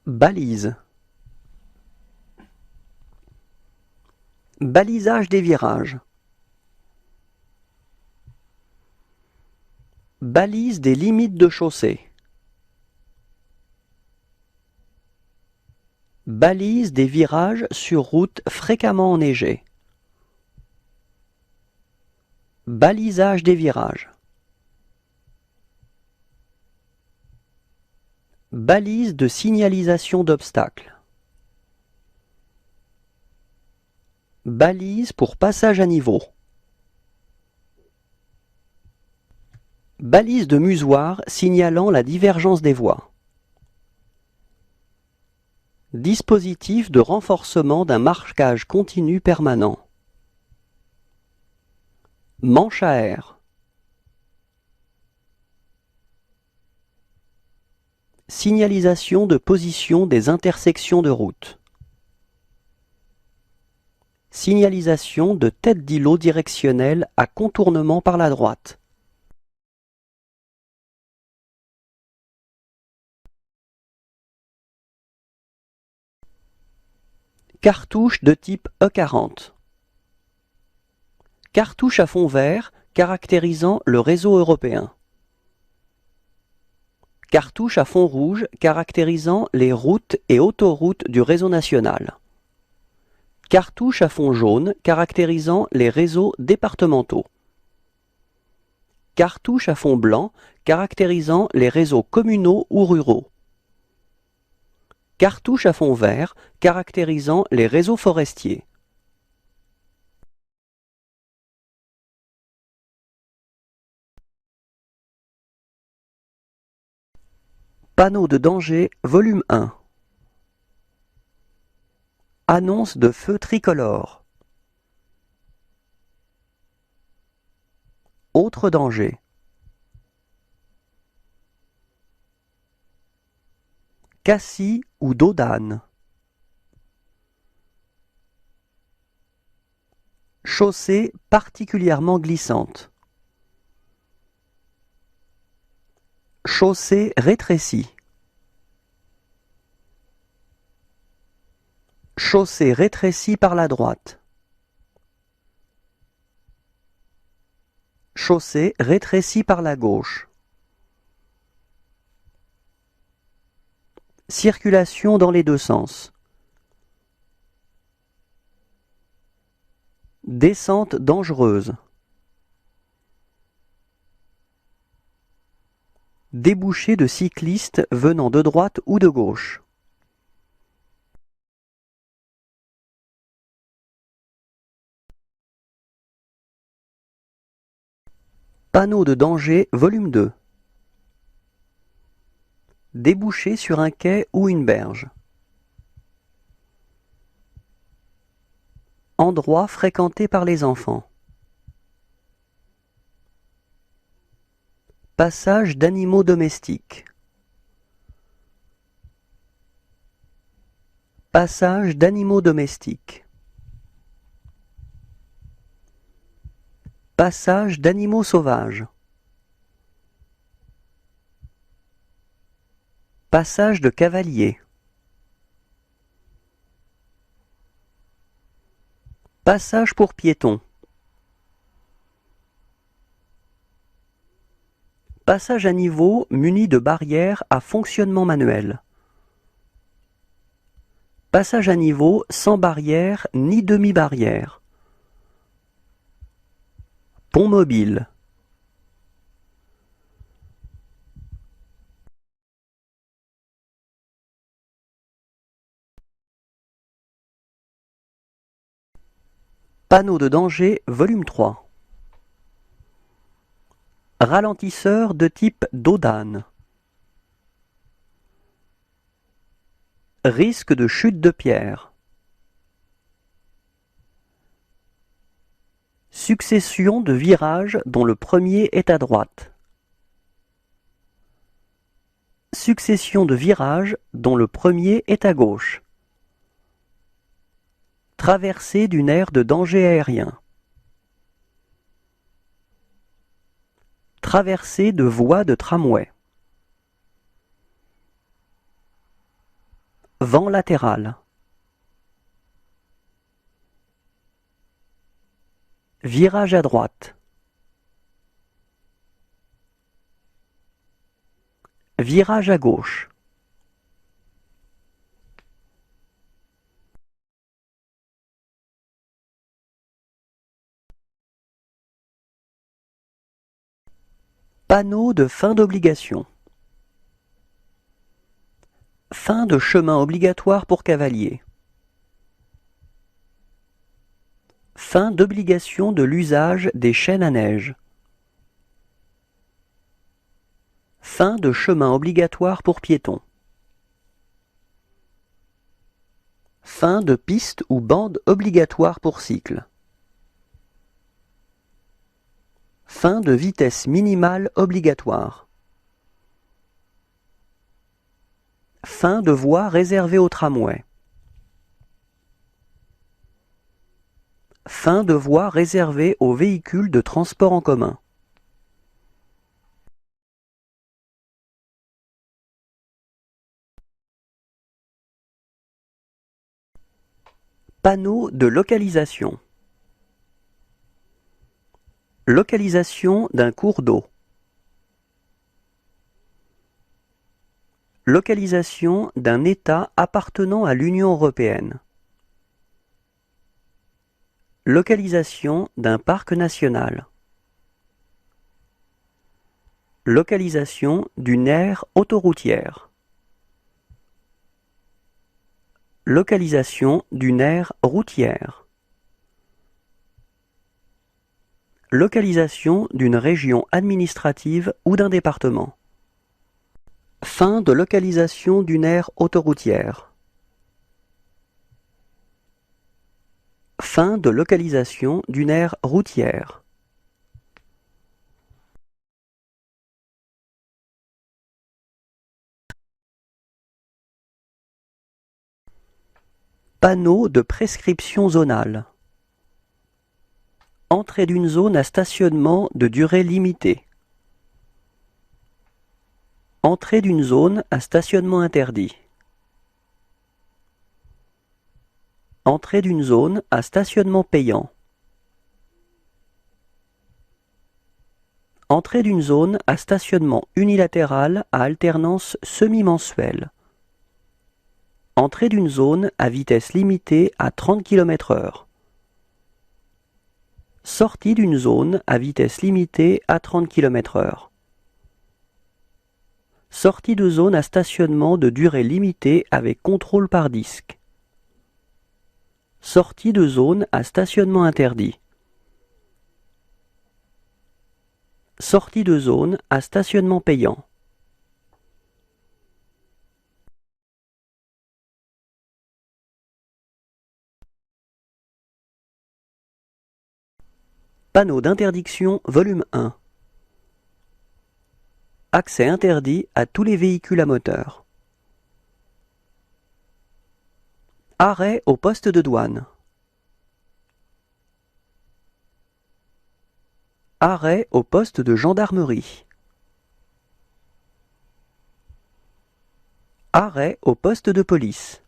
Balise. Balisage des virages. Balise des limites de chaussée. Balise des virages sur route fréquemment enneigée. Balisage des virages. Balise de signalisation d'obstacles. Balise pour passage à niveau. Balise de musoir signalant la divergence des voies. Dispositif de renforcement d'un marquage continu permanent. Manche à air. Signalisation de position des intersections de route. Signalisation de tête d'îlot directionnelle à contournement par la droite. Cartouche de type E40. Cartouche à fond vert caractérisant le réseau européen. Cartouche à fond rouge caractérisant les routes et autoroutes du réseau national. Cartouche à fond jaune caractérisant les réseaux départementaux. Cartouche à fond blanc caractérisant les réseaux communaux ou ruraux. Cartouche à fond vert caractérisant les réseaux forestiers. Panneau de danger, volume 1. Annonce de feu tricolore. Autre danger. Cassis ou dos d'âne. Chaussée particulièrement glissante. Chaussée rétrécie. Chaussée rétrécie par la droite. Chaussée rétrécie par la gauche. Circulation dans les deux sens. Descente dangereuse. Débouché de cyclistes venant de droite ou de gauche. Panneau de danger, volume 2. Débouché sur un quai ou une berge. Endroit fréquenté par les enfants. Passage d'animaux domestiques. Passage d'animaux domestiques. Passage d'animaux sauvages. Passage de cavaliers. Passage pour piétons. Passage à niveau muni de barrières à fonctionnement manuel. Passage à niveau sans barrière ni demi-barrière. Pont mobile. Panneau de danger, volume 3. Ralentisseur de type dos d'âne. Risque de chute de pierre. Succession de virages dont le premier est à droite. Succession de virages dont le premier est à gauche. Traversée d'une aire de danger aérien. Traversée de voies de tramway. Vent latéral. Virage à droite. Virage à gauche. Panneau de fin d'obligation. Fin de chemin obligatoire pour cavaliers. Fin d'obligation de l'usage des chaînes à neige. Fin de chemin obligatoire pour piétons. Fin de piste ou bande obligatoire pour cycle. Fin de vitesse minimale obligatoire. Fin de voie réservée aux tramways. Fin de voie réservée aux véhicules de transport en commun. Panneau de localisation. Localisation d'un cours d'eau. Localisation d'un État appartenant à l'Union européenne. Localisation d'un parc national. Localisation d'une aire autoroutière. Localisation d'une aire routière. Localisation d'une région administrative ou d'un département. Fin de localisation d'une aire autoroutière. Fin de localisation d'une aire routière. Panneau de prescription zonale. Entrée d'une zone à stationnement de durée limitée. Entrée d'une zone à stationnement interdit. Entrée d'une zone à stationnement payant. Entrée d'une zone à stationnement unilatéral à alternance semi-mensuelle. Entrée d'une zone à vitesse limitée à 30 km/h. Sortie d'une zone à vitesse limitée à 30 km/h. Sortie de zone à stationnement de durée limitée avec contrôle par disque. Sortie de zone à stationnement interdit. Sortie de zone à stationnement payant. Panneau d'interdiction volume 1. Accès interdit à tous les véhicules à moteur. Arrêt au poste de douane. Arrêt au poste de gendarmerie. Arrêt au poste de police.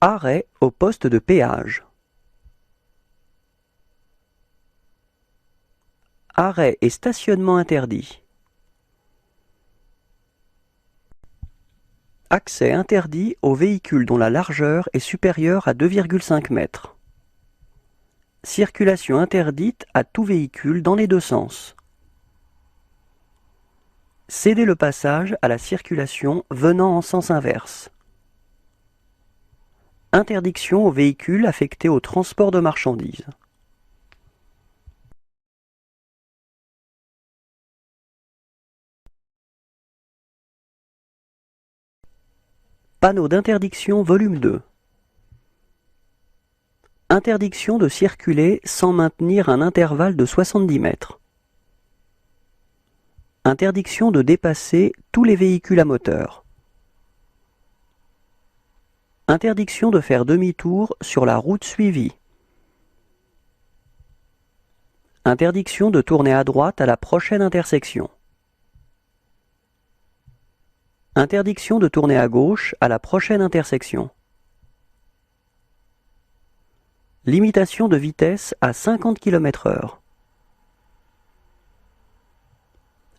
Arrêt au poste de péage. Arrêt et stationnement interdit. Accès interdit aux véhicules dont la largeur est supérieure à 2,5 mètres. Circulation interdite à tout véhicule dans les deux sens. Céder le passage à la circulation venant en sens inverse. Interdiction aux véhicules affectés au transport de marchandises. Panneau d'interdiction volume 2. Interdiction de circuler sans maintenir un intervalle de 70 mètres. Interdiction de dépasser tous les véhicules à moteur. Interdiction de faire demi-tour sur la route suivie. Interdiction de tourner à droite à la prochaine intersection. Interdiction de tourner à gauche à la prochaine intersection. Limitation de vitesse à 50 km/h.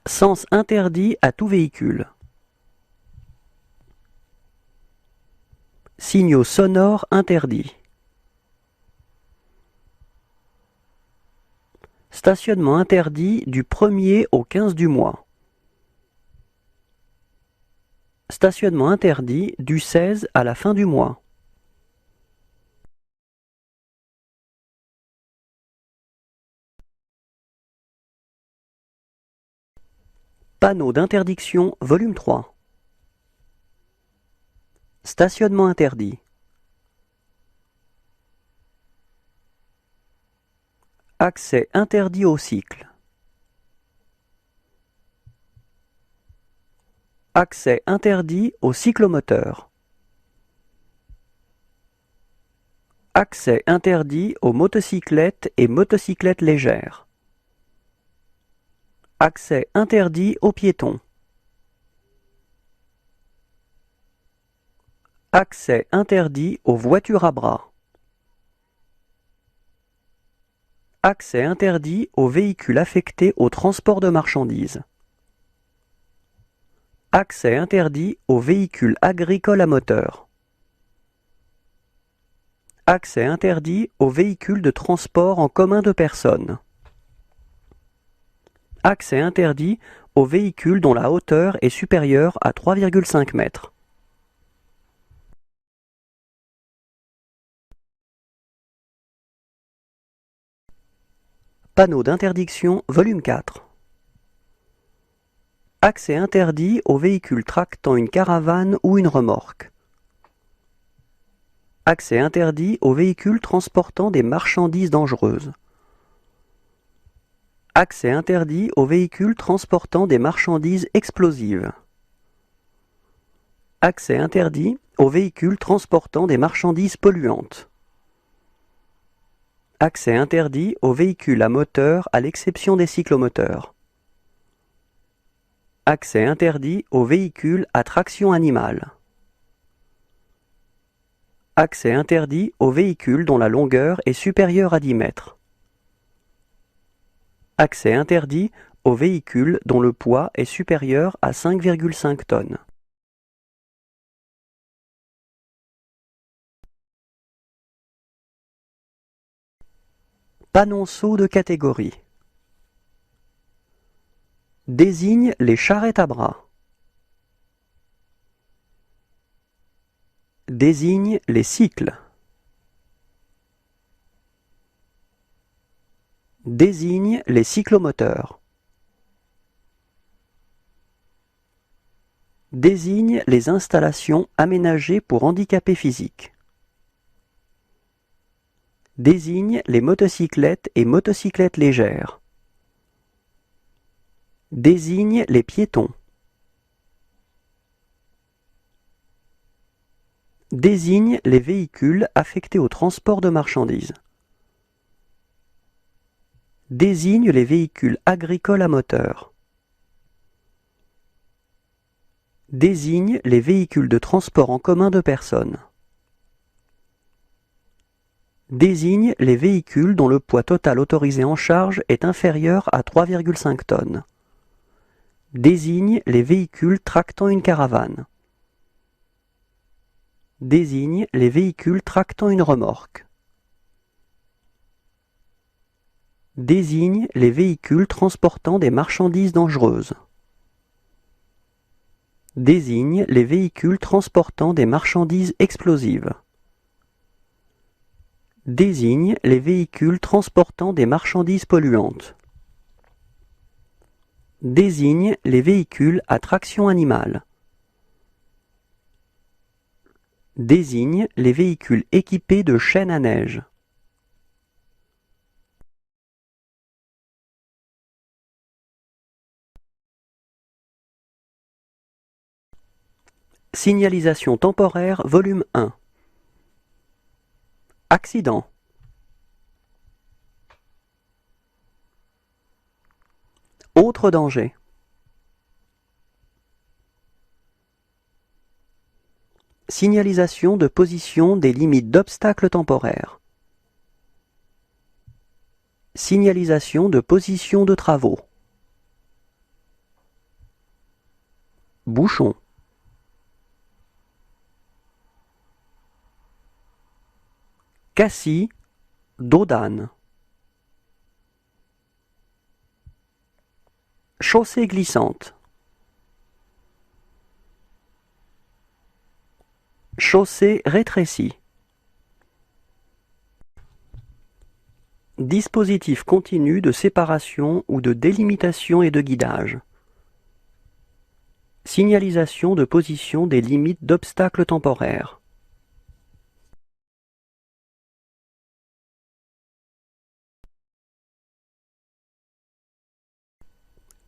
Sens interdit à tout véhicule. Signaux sonores interdits. Stationnement interdit du 1er au 15 du mois. Stationnement interdit du 16 à la fin du mois. Panneau d'interdiction, volume 3. Stationnement interdit. Accès interdit au cycle. Accès interdit au cyclomoteur. Accès interdit aux motocyclettes et motocyclettes légères. Accès interdit aux piétons. Accès interdit aux voitures à bras. Accès interdit aux véhicules affectés au transport de marchandises. Accès interdit aux véhicules agricoles à moteur. Accès interdit aux véhicules de transport en commun de personnes. Accès interdit aux véhicules dont la hauteur est supérieure à 3,5 mètres. Panneau d'interdiction, volume 4. Accès interdit aux véhicules tractant une caravane ou une remorque. Accès interdit aux véhicules transportant des marchandises dangereuses. Accès interdit aux véhicules transportant des marchandises explosives. Accès interdit aux véhicules transportant des marchandises polluantes. Accès interdit aux véhicules à moteur à l'exception des cyclomoteurs. Accès interdit aux véhicules à traction animale. Accès interdit aux véhicules dont la longueur est supérieure à 10 mètres. Accès interdit aux véhicules dont le poids est supérieur à 5,5 tonnes. Panonceau de catégorie. Désigne les charrettes à bras. Désigne les cycles. Désigne les cyclomoteurs. Désigne les installations aménagées pour handicapés physiques. Désigne les motocyclettes et motocyclettes légères. Désigne les piétons. Désigne les véhicules affectés au transport de marchandises. Désigne les véhicules agricoles à moteur. Désigne les véhicules de transport en commun de personnes. Désigne les véhicules dont le poids total autorisé en charge est inférieur à 3,5 tonnes. Désigne les véhicules tractant une caravane. Désigne les véhicules tractant une remorque. Désigne les véhicules transportant des marchandises dangereuses. Désigne les véhicules transportant des marchandises explosives. Désigne les véhicules transportant des marchandises polluantes. Désigne les véhicules à traction animale. Désigne les véhicules équipés de chaînes à neige. Signalisation temporaire, volume 1. Accident. Autre danger. Signalisation de position des limites d'obstacles temporaires. Signalisation de position de travaux. Bouchon. Cassis, dos d'âne. Chaussée glissante. Chaussée rétrécie. Dispositif continu de séparation ou de délimitation et de guidage. Signalisation de position des limites d'obstacles temporaires.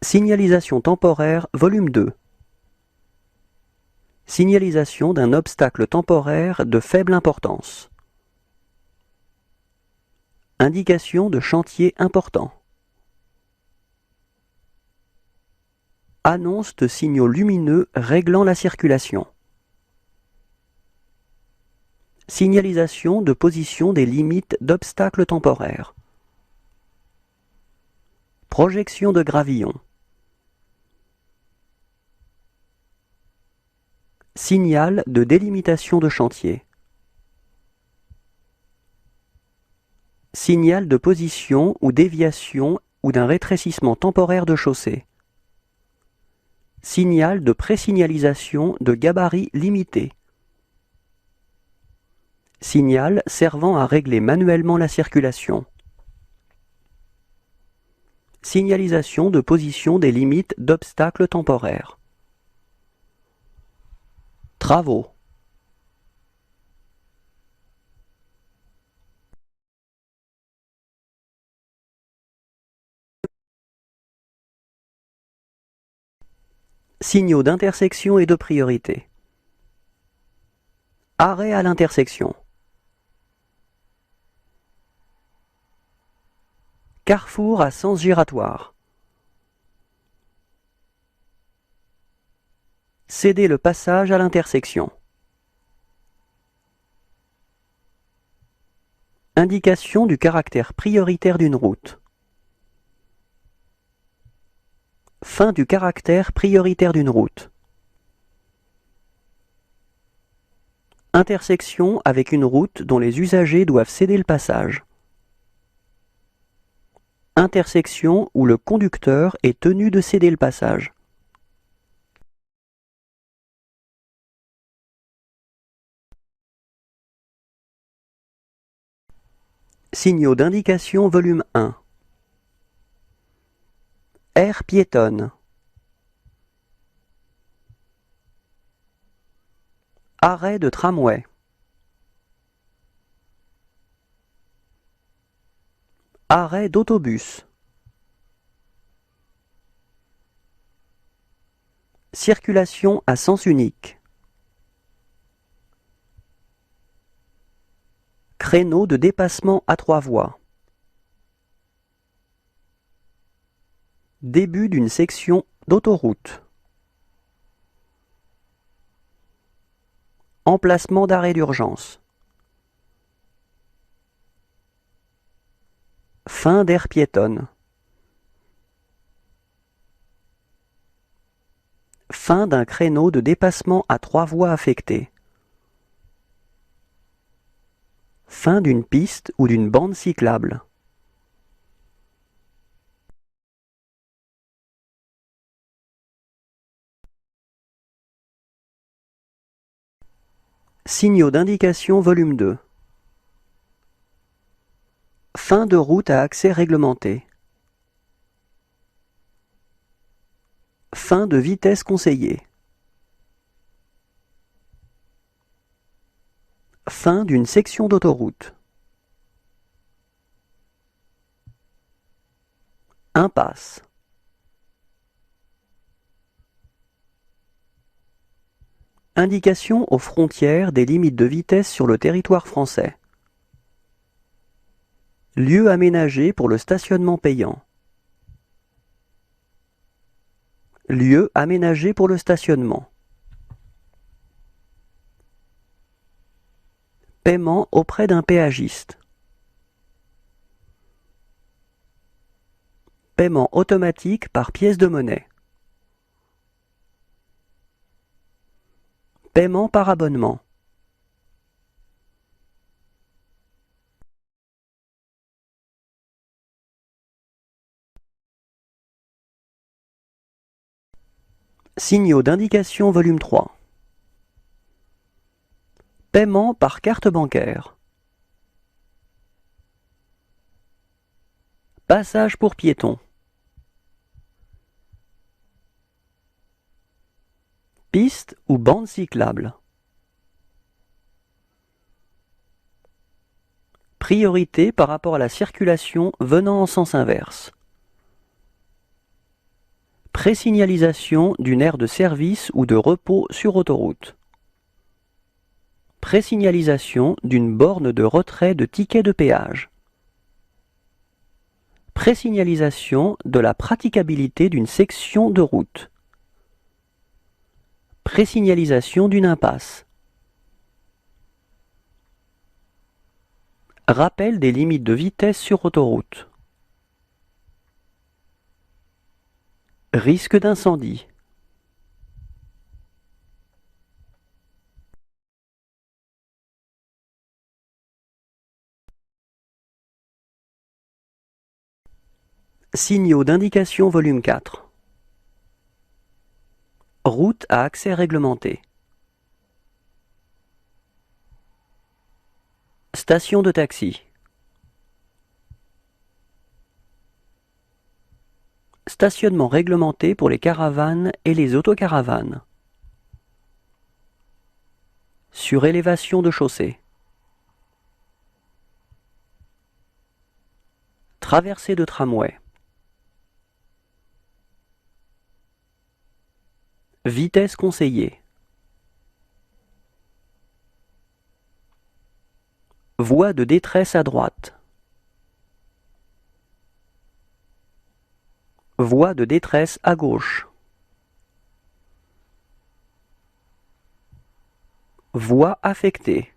Signalisation temporaire, volume 2. Signalisation d'un obstacle temporaire de faible importance. Indication de chantier important. Annonce de signaux lumineux réglant la circulation. Signalisation de position des limites d'obstacles temporaires. Projection de gravillon. Signal de délimitation de chantier. Signal de position ou déviation ou d'un rétrécissement temporaire de chaussée. Signal de présignalisation de gabarit limité. Signal servant à régler manuellement la circulation. Signalisation de position des limites d'obstacles temporaires. Travaux. Signaux d'intersection et de priorité. Arrêt à l'intersection. Carrefour à sens giratoire. Céder le passage à l'intersection. Indication du caractère prioritaire d'une route. Fin du caractère prioritaire d'une route. Intersection avec une route dont les usagers doivent céder le passage. Intersection où le conducteur est tenu de céder le passage. Signaux d'indication volume 1. Aire piétonne. Arrêt de tramway. Arrêt d'autobus. Circulation à sens unique. Créneau de dépassement à 3 voies. Début d'une section d'autoroute. Emplacement d'arrêt d'urgence. Fin d'aire piétonne. Fin d'un créneau de dépassement à 3 voies affectées. Fin d'une piste ou d'une bande cyclable. Signaux d'indication volume 2. Fin de route à accès réglementé. Fin de vitesse conseillée. Fin d'une section d'autoroute. Impasse. Indication aux frontières des limites de vitesse sur le territoire français. Lieu aménagé pour le stationnement payant. Lieu aménagé pour le stationnement. Paiement auprès d'un péagiste. Paiement automatique par pièce de monnaie. Paiement par abonnement. Signaux d'indication volume 3. Paiement par carte bancaire. Passage pour piétons. Piste ou bande cyclable. Priorité par rapport à la circulation venant en sens inverse. Présignalisation d'une aire de service ou de repos sur autoroute. Présignalisation d'une borne de retrait de ticket de péage. Présignalisation de la praticabilité d'une section de route. Présignalisation d'une impasse. Rappel des limites de vitesse sur autoroute. Risque d'incendie. Signaux d'indication volume 4. Route à accès réglementé. Station de taxi. Stationnement réglementé pour les caravanes et les autocaravanes. Surélévation de chaussée. Traversée de tramway. Vitesse conseillée. Voie de détresse à droite. Voie de détresse à gauche. Voie affectée.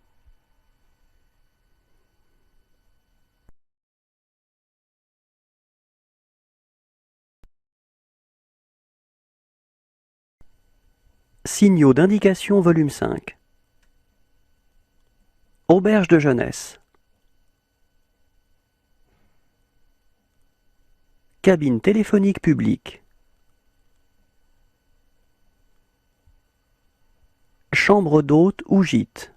Signaux d'indication volume 5. Auberge de jeunesse. Cabine téléphonique publique. Chambre d'hôte ou gîte.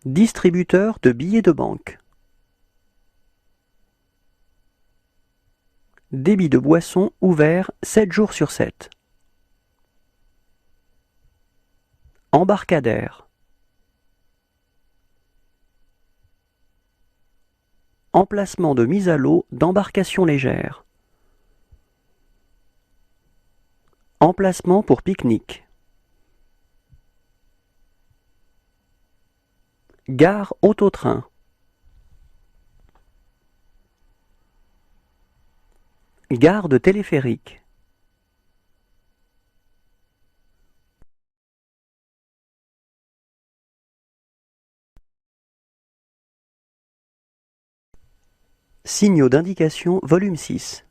Distributeur de billets de banque. Débit de boisson ouvert 7 jours sur 7. Embarcadère. Emplacement de mise à l'eau d'embarcation légère. Emplacement pour pique-nique. Gare auto-train. Gare de téléphérique. Signaux d'indication volume 6.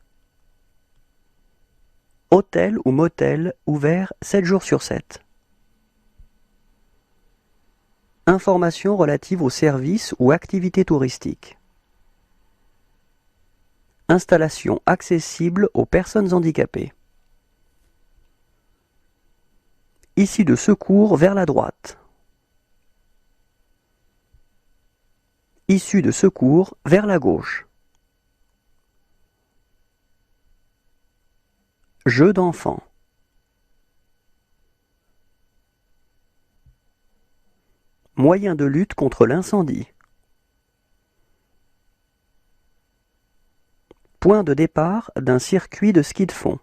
Hôtel ou motel ouvert 7 jours sur 7. Informations relatives aux services ou activités touristiques. Installation accessible aux personnes handicapées. Issue de secours vers la droite. Issue de secours vers la gauche. Jeux d'enfants. Moyens de lutte contre l'incendie. Point de départ d'un circuit de ski de fond.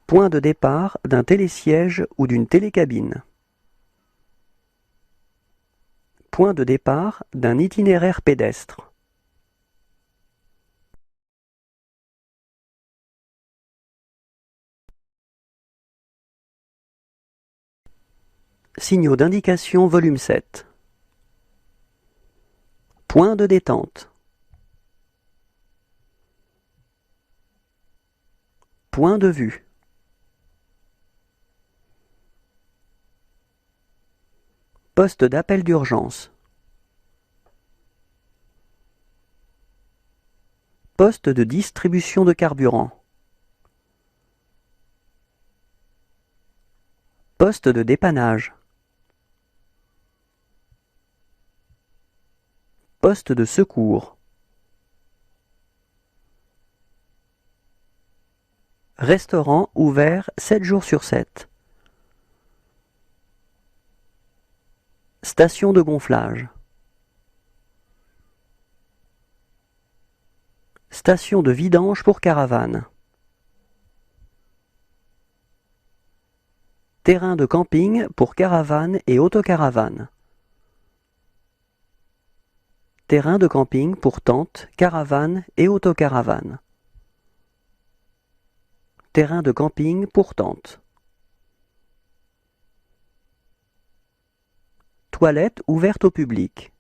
Point de départ d'un télésiège ou d'une télécabine. Point de départ d'un itinéraire pédestre. Signaux d'indication volume 7. Point de détente. Point de vue. Poste d'appel d'urgence. Poste de distribution de carburant. Poste de dépannage. Poste de secours. Restaurant ouvert 7 jours sur 7. Station de gonflage. Station de vidange pour caravane. Terrain de camping pour caravane et autocaravane. Terrain de camping pour tente, caravane et autocaravane. Terrain de camping pour tente. Toilette ouverte au public.